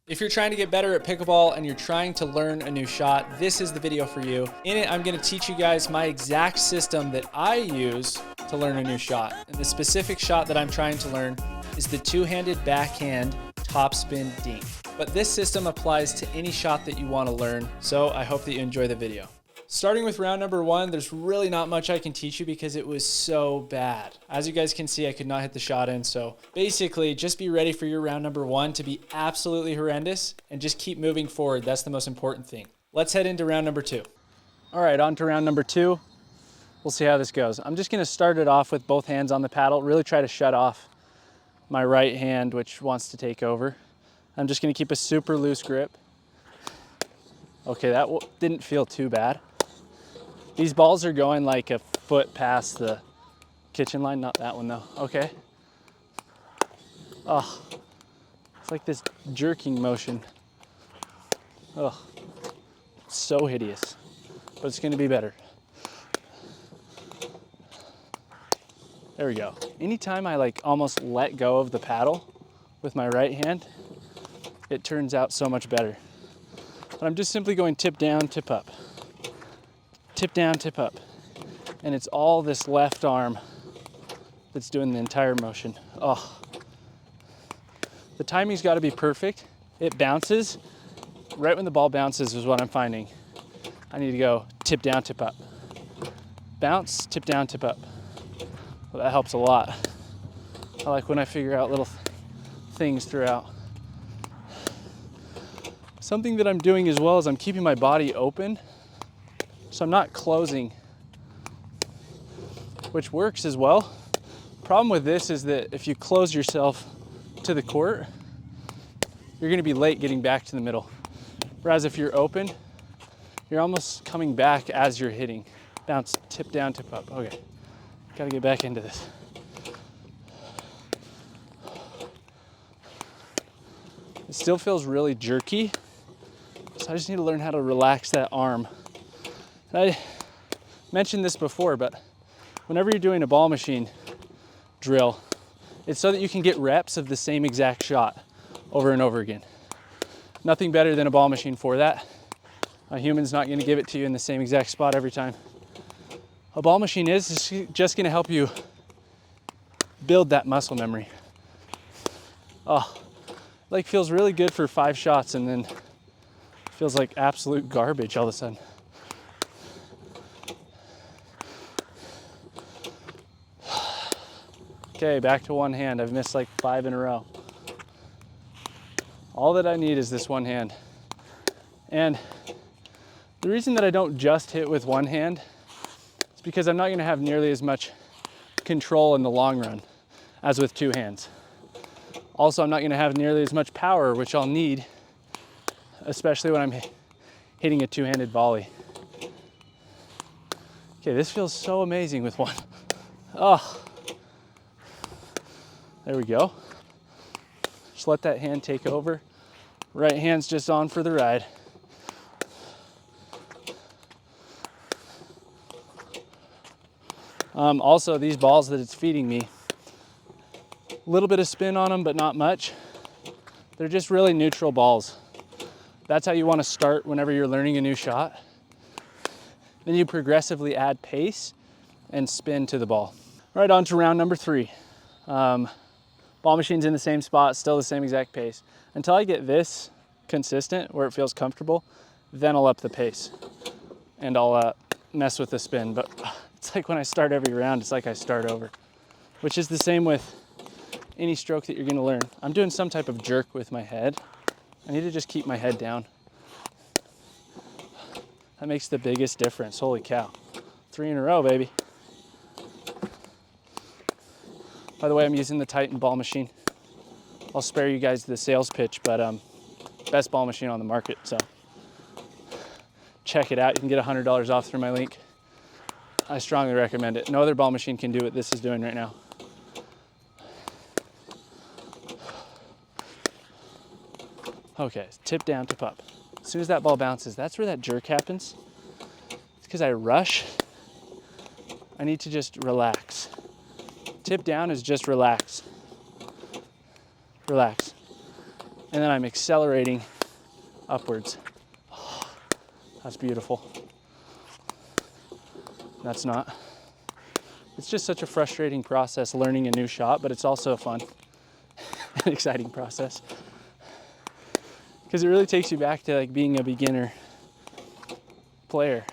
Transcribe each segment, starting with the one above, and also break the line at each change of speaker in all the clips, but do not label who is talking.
If you're trying to get better at pickleball and you're trying to learn a new shot, this is the video for you. In it, I'm gonna teach you guys my exact system that I use to learn a new shot. And the specific shot that I'm trying to learn is the two-handed backhand topspin dink. But this system applies to any shot that you wanna learn, so I hope that you enjoy the video. Starting with round number one, there's really not much I can teach you because it was so bad. As you guys can see, I could not hit the shot in. So basically, just be ready for your round number one to be absolutely horrendous and just keep moving forward. That's the most important thing. Let's head into round number two. All right, on to round number two. We'll see how this goes. I'm just gonna start it off with both hands on the paddle, really try to shut off my right hand, which wants to take over. I'm just gonna keep a super loose grip. Okay, that didn't feel too bad. These balls are going like a foot past the kitchen line, not that one though. Okay. Oh, it's like this jerking motion. Oh, so hideous, but it's gonna be better. There we go. Anytime I like almost let go of the paddle with my right hand, it turns out so much better. But I'm just simply going tip down, tip up. Tip down, tip up. And it's all this left arm that's doing the entire motion. Oh, the timing's gotta be perfect. It bounces. Right when the ball bounces is what I'm finding. I need to go tip down, tip up. Bounce, tip down, tip up. Well, that helps a lot. I like when I figure out little things throughout. Something that I'm doing as well is I'm keeping my body open. So I'm not closing, which works as well. Problem with this is that if you close yourself to the court, you're gonna be late getting back to the middle. Whereas if you're open, you're almost coming back as you're hitting. Bounce, tip down, tip up. Okay, gotta get back into this. It still feels really jerky, so I just need to learn how to relax that arm. I mentioned this before, but whenever you're doing a ball machine drill, it's so that you can get reps of the same exact shot over and over again. Nothing better than a ball machine for that. A human's not gonna give it to you in the same exact spot every time. A ball machine is just gonna help you build that muscle memory. Oh, like feels really good for 5 shots and then feels like absolute garbage all of a sudden. Okay, back to one hand. I've missed like 5 in a row. All that I need is this one hand. And the reason that I don't just hit with one hand is because I'm not gonna have nearly as much control in the long run as with 2 hands. Also, I'm not gonna have nearly as much power, which I'll need, especially when I'm hitting a 2-handed volley. Okay, this feels so amazing with one. Oh. There we go. Just let that hand take over. Right hand's just on for the ride. Also, these balls that it's feeding me, a little bit of spin on them, but not much. They're just really neutral balls. That's how you want to start whenever you're learning a new shot. Then you progressively add pace and spin to the ball. All right, on to round number 3. Ball machine's in the same spot, still the same exact pace. Until I get this consistent where it feels comfortable, then I'll up the pace and I'll mess with the spin. But it's like when I start every round, it's like I start over, which is the same with any stroke that you're gonna learn. I'm doing some type of jerk with my head. I need to just keep my head down. That makes the biggest difference, holy cow. 3 in a row, baby. By the way, I'm using the Titan ball machine. I'll spare you guys the sales pitch, but best ball machine on the market, so check it out. You can get $100 off through my link. I strongly recommend it. No other ball machine can do what this is doing right now. Okay, tip down, tip up. As soon as that ball bounces, that's where that jerk happens. It's because I rush. I need to just relax. Tip down is just relax. Relax. and then I'm accelerating upwards. Oh, that's beautiful. That's not. It's just such a frustrating process learning a new shot, but it's also a fun and exciting process. Because it really takes you back to like being a beginner player,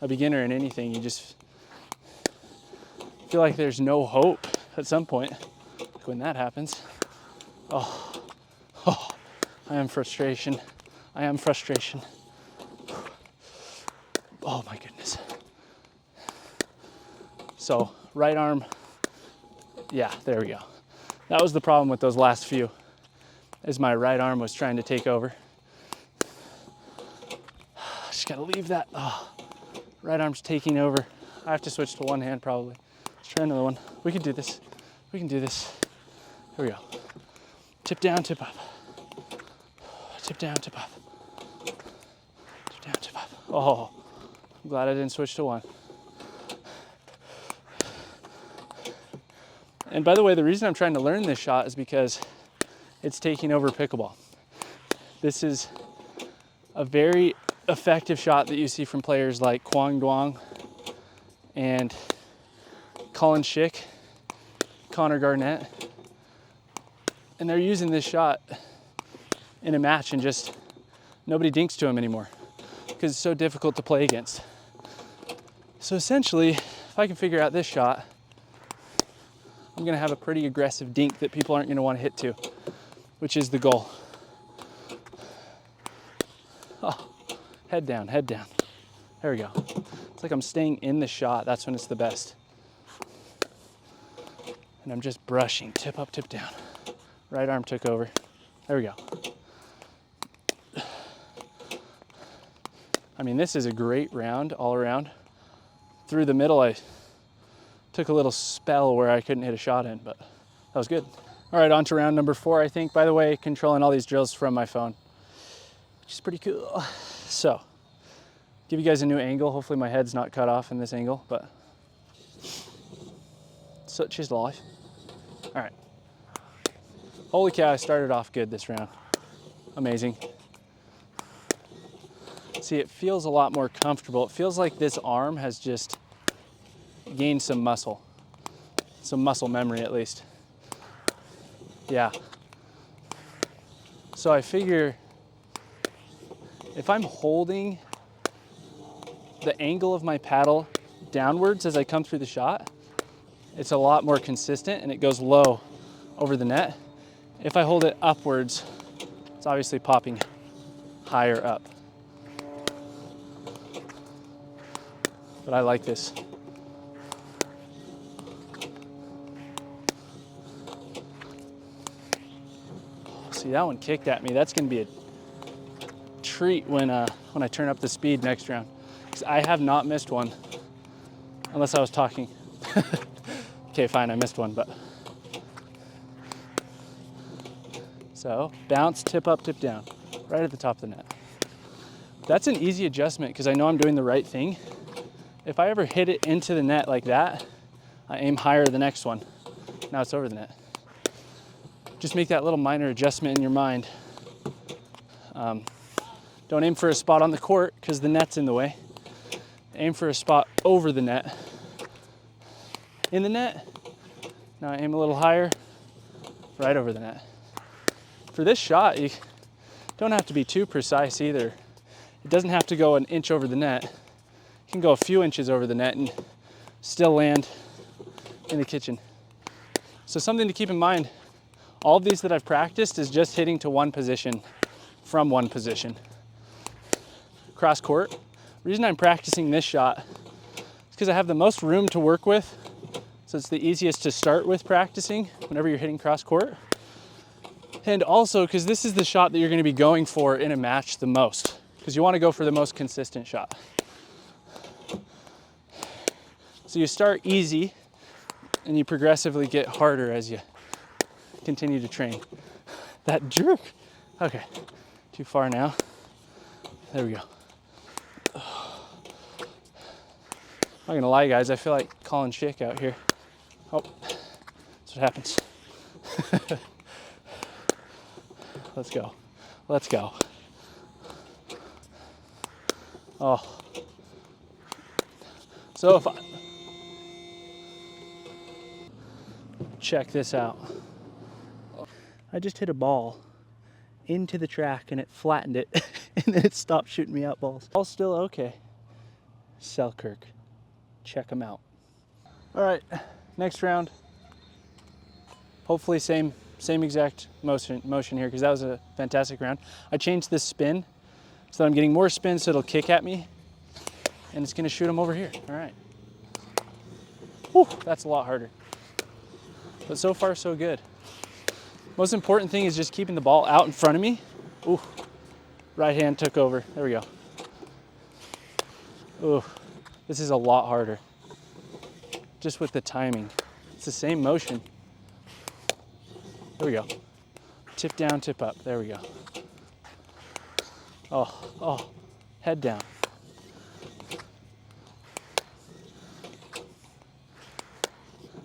a beginner in anything. You just feel like there's no hope at some point. Like when that happens, oh, I am frustration. I am frustration. Oh my goodness. So right arm, yeah, there we go. That was the problem with those last few, is my right arm was trying to take over. Just gotta leave that. Oh, right arm's taking over. I have to switch to one hand probably. Let's try another one. We can do this. We can do this. Here we go. Tip down, tip up. Tip down, tip up. Tip down, tip up. Oh, I'm glad I didn't switch to one. And by the way, the reason I'm trying to learn this shot is because it's taking over pickleball. This is a very effective shot that you see from players like Quang Duong and Colin Schick, Connor Garnett. And they're using this shot in a match and just nobody dinks to him anymore because it's so difficult to play against. So essentially, if I can figure out this shot, I'm gonna have a pretty aggressive dink that people aren't gonna wanna hit to, which is the goal. Oh, head down, head down. There we go. It's like I'm staying in the shot. That's when it's the best. And I'm just brushing, tip up, tip down. Right arm took over. There we go. I mean, this is a great round all around. Through the middle, I took a little spell where I couldn't hit a shot in, but that was good. All right, on to round number 4, I think. By the way, controlling all these drills from my phone, which is pretty cool. So, give you guys a new angle. Hopefully my head's not cut off in this angle, but such is life. All right. Holy cow, I started off good this round. Amazing. See, it feels a lot more comfortable. It feels like this arm has just gained some muscle memory at least. Yeah. So I figure if I'm holding the angle of my paddle downwards as I come through the shot, it's a lot more consistent and it goes low over the net. If I hold it upwards, it's obviously popping higher up. But I like this. See, that one kicked at me. That's gonna be a treat when I turn up the speed next round. 'Cause I have not missed one, unless I was talking. Okay, fine, I missed one, but. So, bounce, tip up, tip down, right at the top of the net. That's an easy adjustment because I know I'm doing the right thing. If I ever hit it into the net like that, I aim higher the next one. Now it's over the net. Just make that little minor adjustment in your mind. Don't aim for a spot on the court because the net's in the way. Aim for a spot over the net. In the net. Now I aim a little higher, right over the net. For this shot, you don't have to be too precise either. It doesn't have to go an inch over the net. You can go a few inches over the net and still land in the kitchen. So something to keep in mind, all of these that I've practiced is just hitting to one position from one position. Cross court. The reason I'm practicing this shot is because I have the most room to work with. So it's the easiest to start with practicing whenever you're hitting cross court. And also because this is the shot that you're gonna be going for in a match the most, because you wanna go for the most consistent shot. So you start easy and you progressively get harder as you continue to train. That jerk. Okay, too far now. There we go. I'm not gonna lie, guys, I feel like Colin Schick out here. Oh, that's what happens. Let's go. Let's go. Oh. So if I, check this out. I just hit a ball into the track and it flattened it and then it stopped shooting me out balls. All still okay. Selkirk, check them out. All right, next round. Hopefully same exact motion here, because that was a fantastic round. I changed this spin so that I'm getting more spin so it'll kick at me and it's gonna shoot them over here. All right. Whew, that's a lot harder. But so far so good. Most important thing is just keeping the ball out in front of me. Ooh, right hand took over. There we go. Ooh, this is a lot harder. Just with the timing. It's the same motion. There we go. Tip down, tip up. There we go. Oh, head down.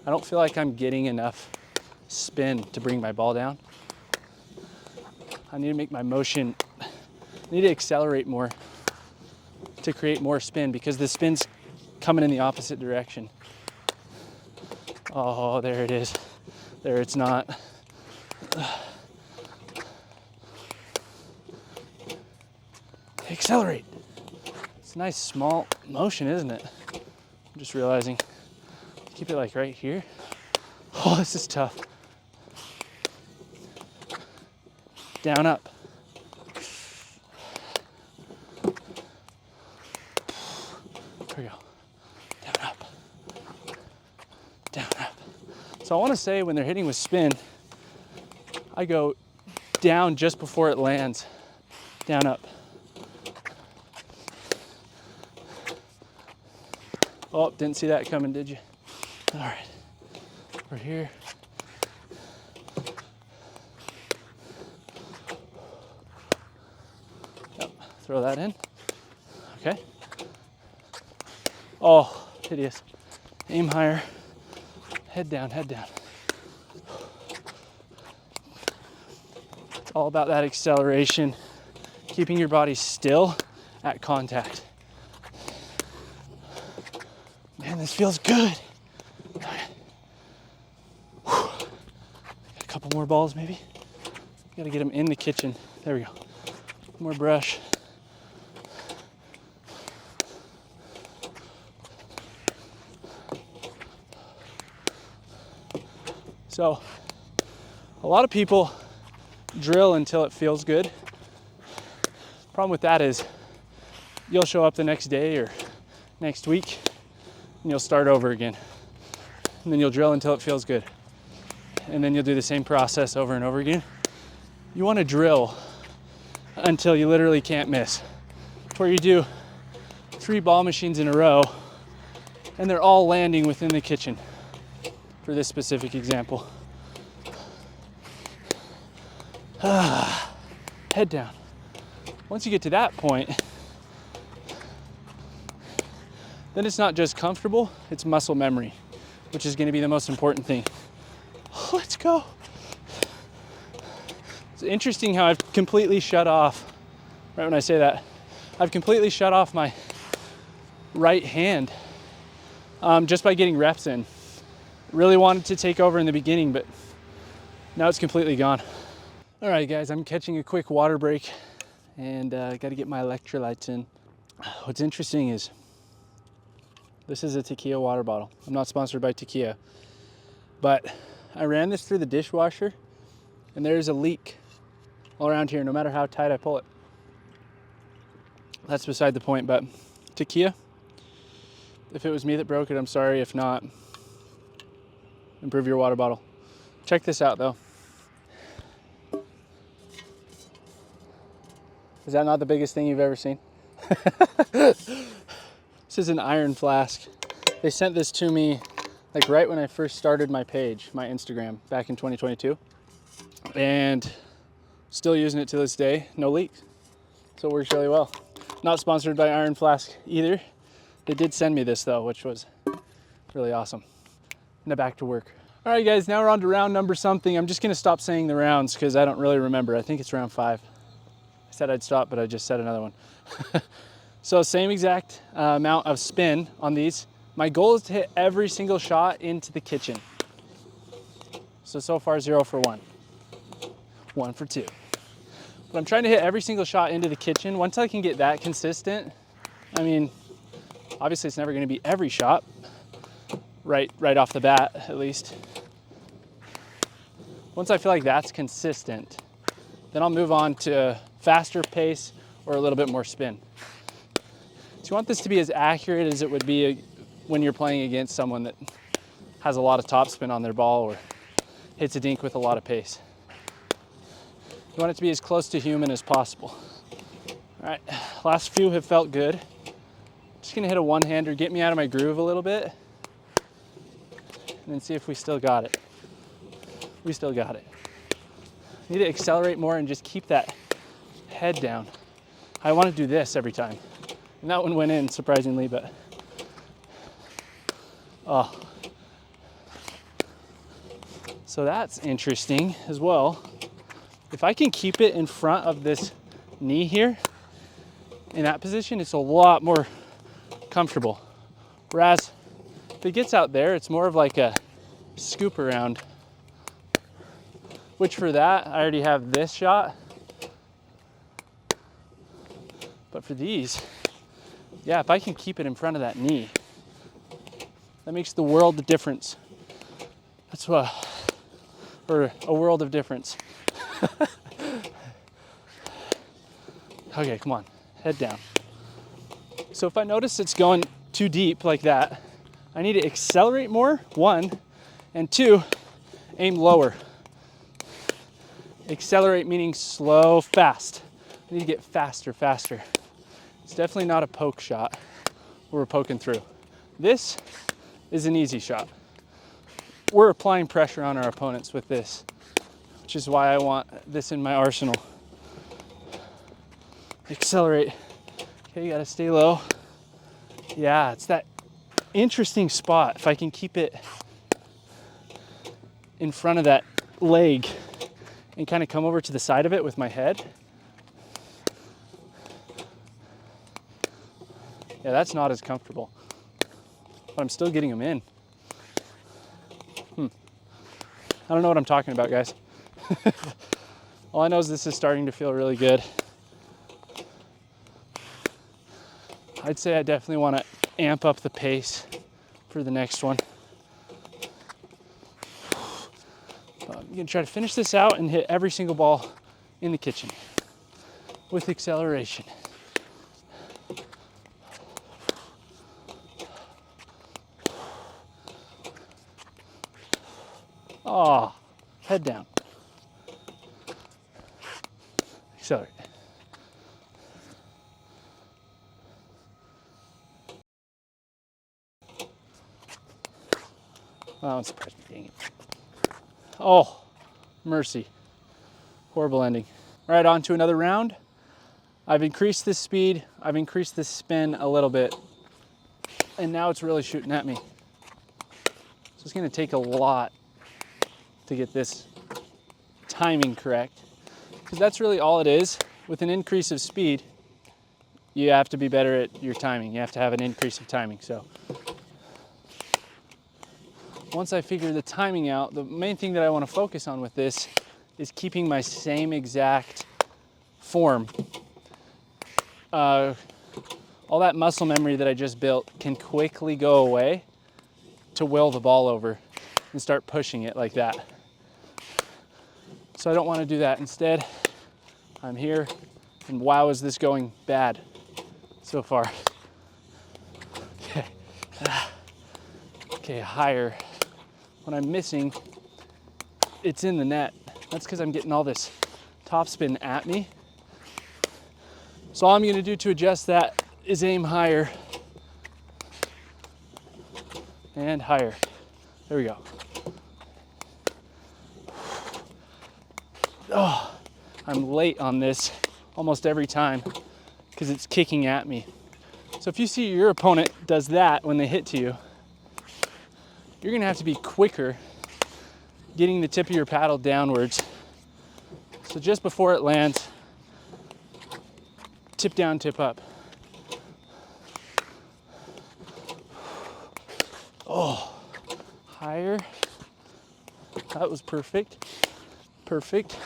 I don't feel like I'm getting enough spin to bring my ball down. I need to make my motion, I need to accelerate more to create more spin, because the spin's coming in the opposite direction. Oh, there it is. There it's not. Accelerate. It's a nice small motion, isn't it? I'm just realizing. Keep it like right here. Oh, this is tough. Down, up. There we go. Down, up. Down, up. So I want to say when they're hitting with spin, I go down just before it lands. Down, up. Oh, didn't see that coming, did you? All right, we're here. Yep. Throw that in. Okay. Oh, hideous. Aim higher. Head down, head down. It's all about that acceleration, keeping your body still at contact. Man, this feels good. A couple more balls maybe. Gotta get them in the kitchen. There we go. More brush. So, a lot of people drill until it feels good. Problem with that is you'll show up the next day or next week and you'll start over again. And then you'll drill until it feels good. And then you'll do the same process over and over again. You want to drill until you literally can't miss. Where you do 3 ball machines in a row and they're all landing within the kitchen for this specific example. Head down. Once you get to that point, then it's not just comfortable, it's muscle memory, which is going to be the most important thing. Let's go. It's interesting how I've completely shut off, right when I say that, I've completely shut off my right hand just by getting reps in. Really wanted to take over in the beginning, but now it's completely gone. All right, guys, I'm catching a quick water break and got to get my electrolytes in. What's interesting is this is a Tequila water bottle. I'm not sponsored by Tequila, but I ran this through the dishwasher and there's a leak all around here, no matter how tight I pull it. That's beside the point, but Tequila, if it was me that broke it, I'm sorry. If not, improve your water bottle. Check this out though. Is that not the biggest thing you've ever seen? This is an iron flask. They sent this to me like right when I first started my page, my Instagram, back in 2022. And still using it to this day, no leaks. So it works really well. Not sponsored by Iron Flask either. They did send me this though, which was really awesome. Now back to work. All right guys, now we're on to round number something. I'm just gonna stop saying the rounds because I don't really remember. I think it's round 5. said I'd stop, but I just said another one. So same exact amount of spin on these. My goal is to hit every single shot into the kitchen. So far 0 for 1, 1 for 2. But I'm trying to hit every single shot into the kitchen. Once I can get that consistent, I mean, obviously it's never gonna be every shot, right off the bat, at least. Once I feel like that's consistent, then I'll move on to faster pace or a little bit more spin. So you want this to be as accurate as it would be when you're playing against someone that has a lot of topspin on their ball or hits a dink with a lot of pace. You want it to be as close to human as possible. All right, last few have felt good. Just gonna hit a one-hander, get me out of my groove a little bit, and then see if we still got it. We still got it. Need to accelerate more and just keep that head down. I want to do this every time. And that one went in, surprisingly, but oh. So that's interesting as well. If I can keep it in front of this knee here, in that position, it's a lot more comfortable. Whereas if it gets out there, it's more of like a scoop around, which for that, I already have this shot. But for these, yeah, if I can keep it in front of that knee, that makes the world of difference. That's what, or a world of difference. Okay, come on, head down. So if I notice it's going too deep like that, I need to accelerate more, 1, and 2, aim lower. Accelerate meaning slow, fast. I need to get faster, faster. It's definitely not a poke shot where we're poking through. This is an easy shot. We're applying pressure on our opponents with this, which is why I want this in my arsenal. Accelerate. Okay, you gotta stay low. Yeah, it's that interesting spot. If I can keep it in front of that leg and kind of come over to the side of it with my head. Yeah, that's not as comfortable, but I'm still getting them in. I don't know what I'm talking about, guys. All I know is this is starting to feel really good. I'd say I definitely want to amp up the pace for the next one. I'm gonna try to finish this out and hit every single ball in the kitchen with acceleration. Oh, head down. Accelerate. Oh, it surprised me, dang it. Oh, mercy. Horrible ending. All right, on to another round. I've increased this speed. I've increased this spin a little bit. And now it's really shooting at me. So it's gonna take a lot to get this timing correct. Because that's really all it is. With an increase of speed, you have to be better at your timing. You have to have an increase of timing. So once I figure the timing out, the main thing that I want to focus on with this is keeping my same exact form. All that muscle memory that I just built can quickly go away to will the ball over and start pushing it like that. So I don't want to do that. Instead, I'm here, and wow, is this going bad so far. Okay, okay, higher. When I'm missing, it's in the net. That's because I'm getting all this topspin at me. So all I'm gonna do to adjust that is aim higher and higher. There we go. Oh, I'm late on this almost every time because it's kicking at me. So if you see your opponent does that when they hit to you, you're gonna have to be quicker getting the tip of your paddle downwards. So just before it lands, tip down, tip up. Oh, higher. That was perfect. Perfect.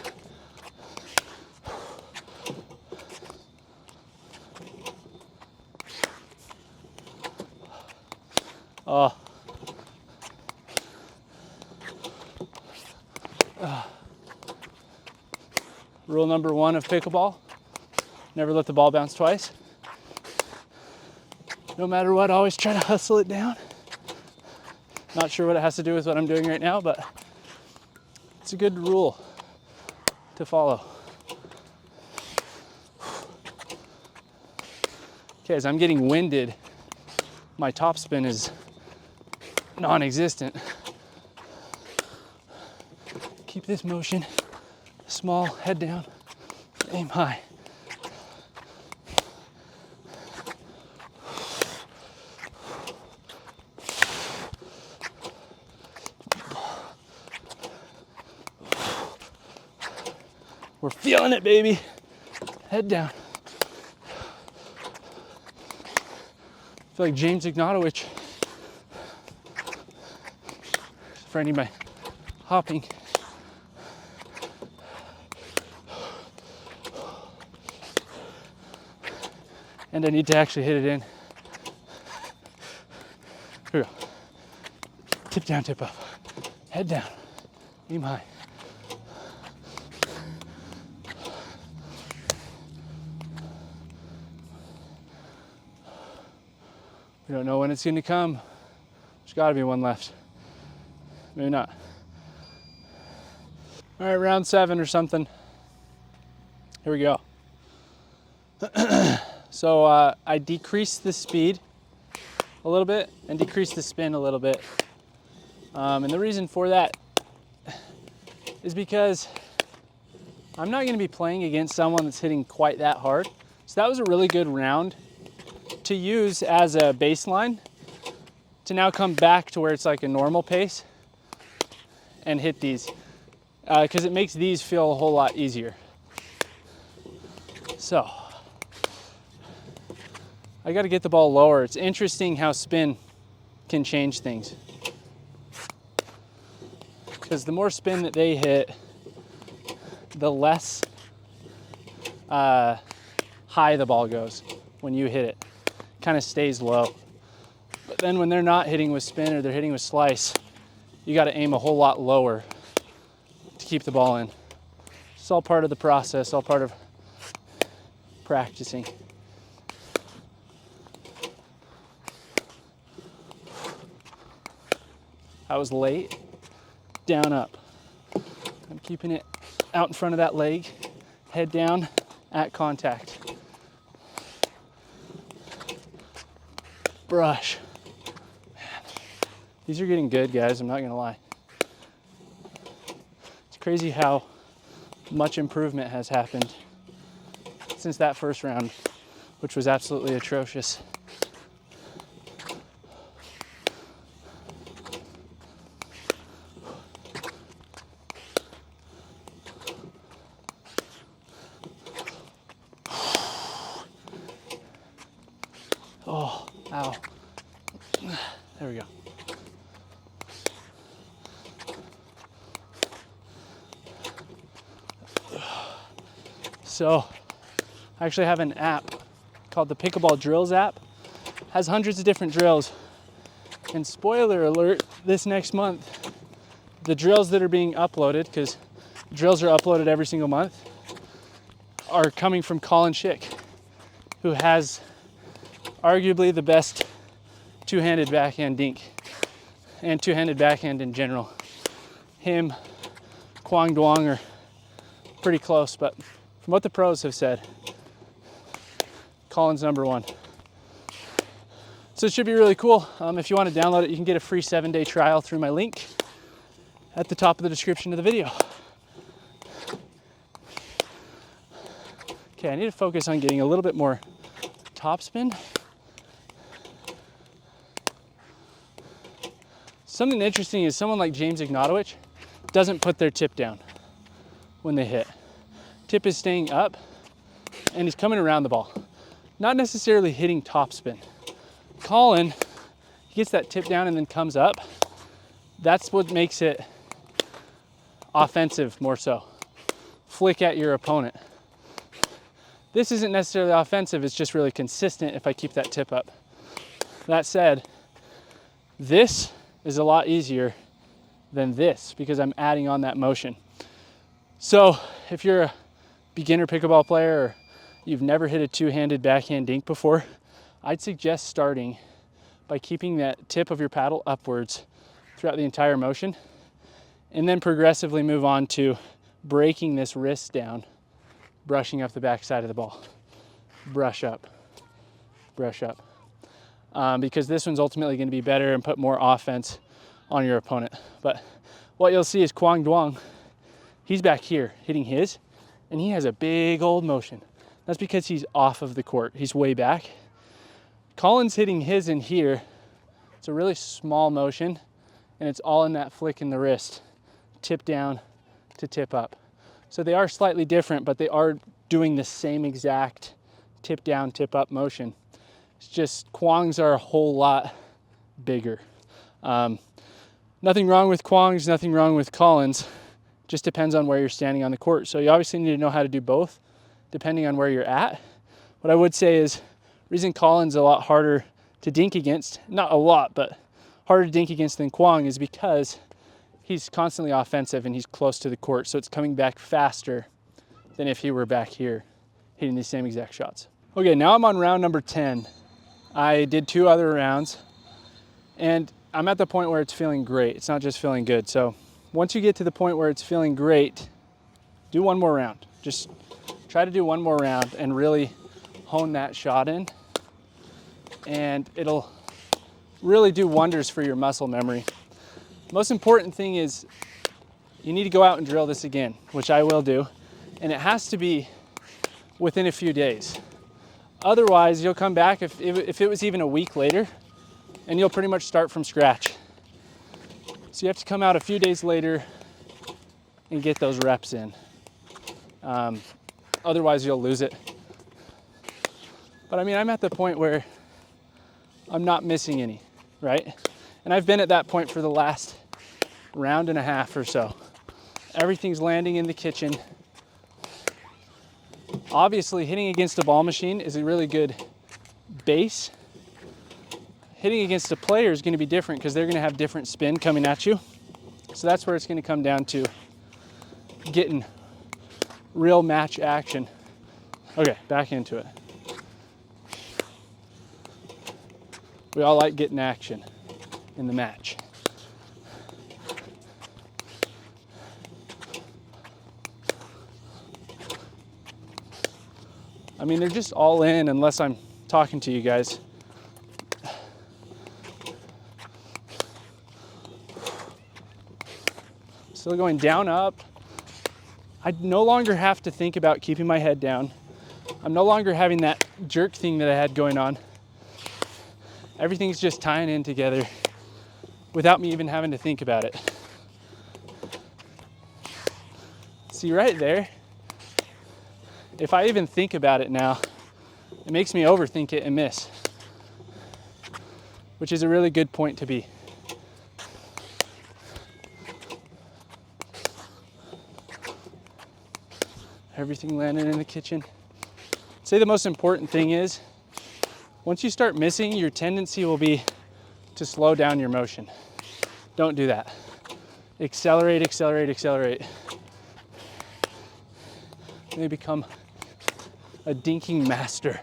Oh. Rule number 1 of pickleball, never let the ball bounce twice. No matter what, always try to hustle it down. Not sure what it has to do with what I'm doing right now, but it's a good rule to follow. Okay, as I'm getting winded, my topspin is non-existent. Keep this motion small, head down, aim high. We're feeling it, baby. Head down. I feel like James Ignatowicz. For any of my hopping. And I need to actually hit it in. Here we go. Tip down, tip up. Head down. Aim high. We don't know when it's gonna come. There's gotta be one left. Maybe not. All right, round 7 or something. Here we go. So I decreased the speed a little bit and decreased the spin a little bit. And the reason for that is because I'm not gonna be playing against someone that's hitting quite that hard. So that was a really good round to use as a baseline to now come back to where it's like a normal pace and hit these. Because it makes these feel a whole lot easier. So, I gotta get the ball lower. It's interesting how spin can change things. Because the more spin that they hit, the less high the ball goes when you hit it. Kind of stays low. But then when they're not hitting with spin or they're hitting with slice, you gotta aim a whole lot lower to keep the ball in. It's all part of the process, all part of practicing. I was late, down, up. I'm keeping it out in front of that leg, head down, at contact. Brush. Man, these are getting good, guys, I'm not gonna lie. It's crazy how much improvement has happened since that first round, which was absolutely atrocious. Oh, ow. There we go. So, I actually have an app called the Pickleball Drills app. It has hundreds of different drills. And spoiler alert, this next month, the drills that are being uploaded, because drills are uploaded every single month, are coming from Colin Schick, who has arguably the best two-handed backhand dink and two-handed backhand in general. Him, Kwang Duong are pretty close, but from what the pros have said, Colin's number 1. So it should be really cool. If you want to download it, you can get a free 7-day trial through my link at the top of the description of the video. Okay, I need to focus on getting a little bit more topspin. Something interesting is someone like James Ignatowicz doesn't put their tip down when they hit. Tip is staying up and he's coming around the ball. not necessarily hitting topspin. Colin, he gets that tip down and then comes up. That's what makes it offensive more so. Flick at your opponent. This isn't necessarily offensive, it's just really consistent if I keep that tip up. That said, this is a lot easier than this because I'm adding on that motion. So if you're a beginner pickleball player or you've never hit a two-handed backhand dink before, I'd suggest starting by keeping that tip of your paddle upwards throughout the entire motion, and then progressively move on to breaking this wrist down, brushing up the backside of the ball. Brush up, brush up. Because this one's ultimately going to be better and put more offense on your opponent. But what you'll see is Quang Duong, he's back here hitting his, and he has a big old motion. That's because he's off of the court. He's way back. Colin's hitting his in here. It's a really small motion, and it's all in that flick in the wrist, tip down to tip up. So they are slightly different, but they are doing the same exact tip down, tip up motion. It's just Quangs are a whole lot bigger. Nothing wrong with Quangs, nothing wrong with Collins. Just depends on where you're standing on the court. So you obviously need to know how to do both, depending on where you're at. What I would say is, the reason Collins a lot harder to dink against, not a lot, but harder to dink against than Quang, is because he's constantly offensive and he's close to the court. So it's coming back faster than if he were back here hitting the same exact shots. Okay, now I'm on round number 10. I did 2 other rounds, and I'm at the point where it's feeling great. It's not just feeling good. So once you get to the point where it's feeling great, do one more round. Just try to do one more round and really hone that shot in, and it'll really do wonders for your muscle memory. Most important thing is you need to go out and drill this again, which I will do, and it has to be within a few days. Otherwise, you'll come back if it was even a week later, and you'll pretty much start from scratch. So you have to come out a few days later and get those reps in. Otherwise, you'll lose it. But I mean, I'm at the point where I'm not missing any, right? And I've been at that point for the last round and a half or so. Everything's landing in the kitchen. Obviously, hitting against a ball machine is a really good base. Hitting against a player is going to be different because they're going to have different spin coming at you. So that's where it's going to come down to getting real match action. Okay, back into it. We all like getting action in the match. I mean, they're just all in unless I'm talking to you guys. Still going down, up. I no longer have to think about keeping my head down. I'm no longer having that jerk thing that I had going on. Everything's just tying in together without me even having to think about it. See right there? If I even think about it now, it makes me overthink it and miss, which is a really good point to be. Everything landing in the kitchen. I'd say the most important thing is, once you start missing, your tendency will be to slow down your motion. Don't do that. Accelerate, accelerate, accelerate. They become a dinking master.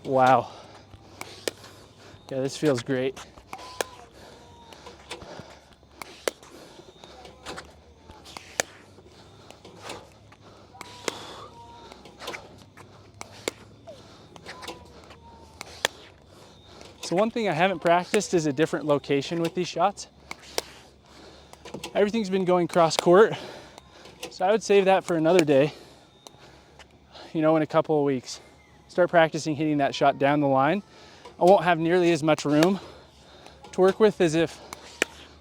Wow. Yeah, this feels great. So one thing I haven't practiced is a different location with these shots. Everything's been going cross court, so I would save that for another day, you know, in a couple of weeks. Start practicing hitting that shot down the line. I won't have nearly as much room to work with as if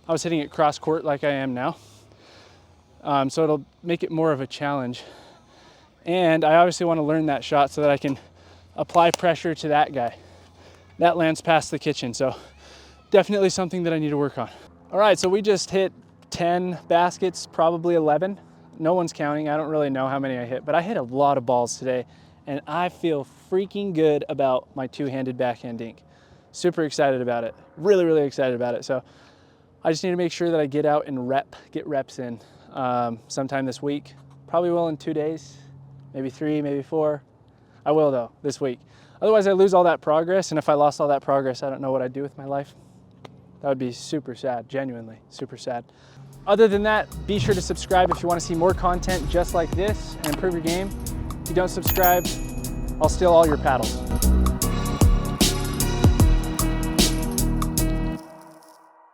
I was hitting it cross court like I am now. So it'll make it more of a challenge. And I obviously want to learn that shot so that I can apply pressure to that guy. That lands past the kitchen, so definitely something that I need to work on. All right, so we just hit 10 baskets, probably 11. No one's counting. I don't really know how many I hit, but I hit a lot of balls today, and I feel freaking good about my two-handed backhand dink. Super excited about it. Really, really excited about it. So I just need to make sure that I get out and get reps in sometime this week. Probably will in 2 days, maybe 3, maybe 4. I will though, this week. Otherwise I lose all that progress, and if I lost all that progress, I don't know what I'd do with my life. That would be super sad, genuinely super sad. Other than that, be sure to subscribe if you want to see more content just like this and improve your game. If you don't subscribe, I'll steal all your paddles.